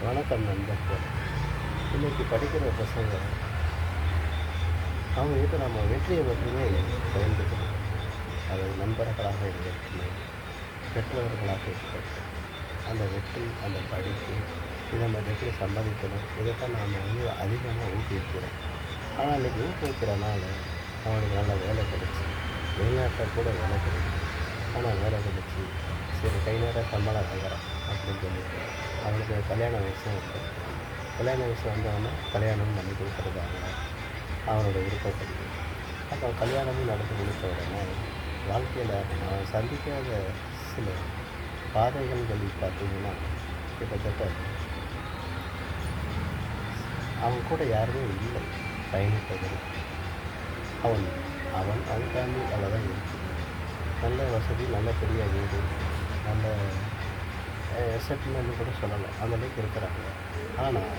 வணக்கம் நண்பர்களே. இன்றைக்கி படிக்கிற பசங்க அவங்ககிட்ட நம்ம வெற்றியை மட்டுமே பயந்துக்கணும். அது நண்பர்களாக இருக்கட்டும், பெற்றவர்களாக இருக்கட்டும். அந்த வெற்றி, அந்த படிப்பு, இதை நம்ம எப்படி சம்பாதிக்கணும், இதைத்தான் நாம் அதிகமாக ஊக்குவிக்கிறோம். ஆனால் இன்றைக்கி ஊக்குவிக்கிறனால அவனுக்கு நல்ல வேலை கிடச்சி, வெளிநாட்டில் கூட வேலை கிடைக்கும். ஆனால் வேலை கிடச்சி சரி கை நேரம் சம்பளம் வாங்குறான் அப்படின்னு சொல்லிட்டு அவனுக்கு கல்யாண வயசும் இருக்குது. கல்யாண வயசு வந்தவொடனே கல்யாணம் பண்ணி கொடுக்குறதாங்க அவனோட விருப்பப்படி. அப்போ கல்யாணமும் நடந்து கொடுத்த உடனே வாழ்க்கையில் அவன் சந்திக்காத சில பாதைகள் பார்த்தீங்கன்னா கிட்டத்தட்ட அவன் கூட யாருமே இல்லை பயணிப்பதற்கு. அவன் அவன் அவன் அவ்வளோதான் இருக்குது. நல்ல வசதி, நல்ல பெரிய வீடு, நல்ல செட்டில்மெண்ட்னு கூட சொல்லலாம், அந்தளவுக்கு இருக்கிறாங்க. ஆனால்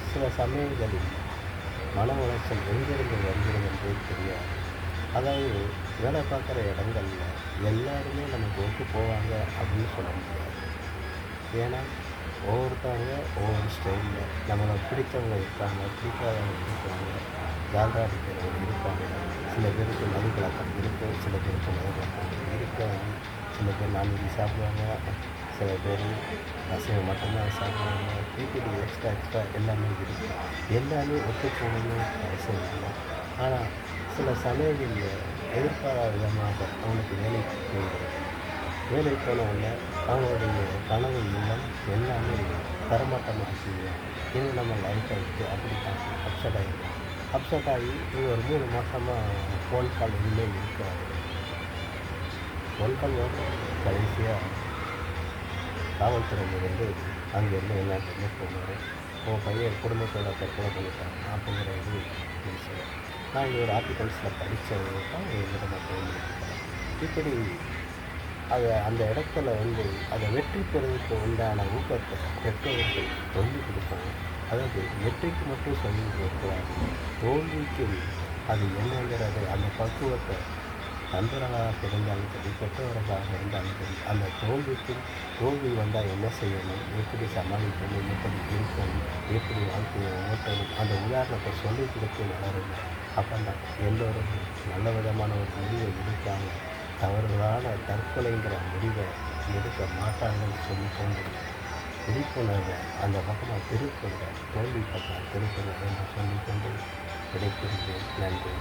சில சமயங்களில் மன உளைச்சல் எங்கிருந்து வருகிறது என்பது தெரியாது. அதாவது வேலை பார்க்குற இடங்களில் எல்லாருமே நமக்கு ஒத்து போவாங்க அப்படின்னு சொல்ல முடியாது. ஏன்னா ஒவ்வொருத்தவங்க ஒவ்வொரு ஸ்டைலில் நம்மளை பிடித்தவங்க இருக்காங்க, பிடிக்காதவங்க இருக்காங்க, ஜால்ரா அடிக்கிறவங்க இருப்பாங்க. சில பேருக்கு மது பழக்கம் இருக்கும், சில பேருக்கு மது பழக்கம் இருக்காது. சில பேர் நான்வெஜ் சாப்பிடுவாங்க, சில பேர் அசைவம் மட்டும்தான் சாப்பிடுவாங்க. இப்படி எக்ஸ்ட்ரா எல்லாமே இருக்குது. எல்லாமே ஒத்து போகணும்னு அவசியம் இல்லை. ஆனால் சில சமயங்களில் எதிர்பாராத விதமாக அவனுக்கு வேலைக்கு போயிடும். வேலைக்கு போனவுடனே அவனுடைய கனவு இல்லம் எல்லாமே தரமாட்டமாக செய்வான். இது நம்ம லைஃப்பை விட்டு அப்படி அப்செட் ஆகி இது ஒரு 3 மாதமாக ஃபோன் கால் எதுவுமே இருக்காது. ஃபோன் கால் வரும். கடைசியாக காவல்துறையிலிருந்து அங்கேருந்து வெளிநாட்டிலேருந்து போனார். உன் பையன் குடும்பத்தோட தற்கொலை பண்ணிட்டாங்க அப்படிங்கிற இது பேசுவேன். நான் இங்கே ஒரு ஆர்டிகல்ஸில் படித்தது தான் எங்கிட்ட நான் தேர்ந்தெடுக்கிறேன். இப்படி அந்த இடத்துல அதை வெற்றி பெறுவதற்கு உண்டான ஊக்கத்தை பெற்றவர்கள் சொல்லிக் கொடுப்பாங்க. அதாவது வெற்றிக்கு மட்டும் சொல்லி கொடுக்கூடாது, தோல்விக்கு அது என்னங்கிறது அந்த பக்குவத்தை நண்பர்களாக இருந்தாலும் சரி, பெற்றவர்களாக இருந்தாலும் சரி, அந்த தோல்வி வந்தால் என்ன செய்யணும், எப்படி சமாளிக்கணும், எப்படி இருக்கணும், எப்படி வாழ்க்கையை ஓட்டணும், அந்த உதாரணத்தை சொல்லிக் கொடுத்து வளருங்க. அப்போ தான் எல்லோரும் நல்ல விதமான ஒரு முடிவை எடுப்பாங்க. தவறுகளான தற்கொலைங்கிற முடிவை எடுக்க மாட்டாங்கன்னு சொல்லி கொண்டு விழிப்புணர்வை அந்த பக்கமாக திருப்புங்க, தோல்வி பக்கம் திருப்புங்க என்று சொல்லிக்கொண்டு கிடைக்கின்றேன். நன்றி.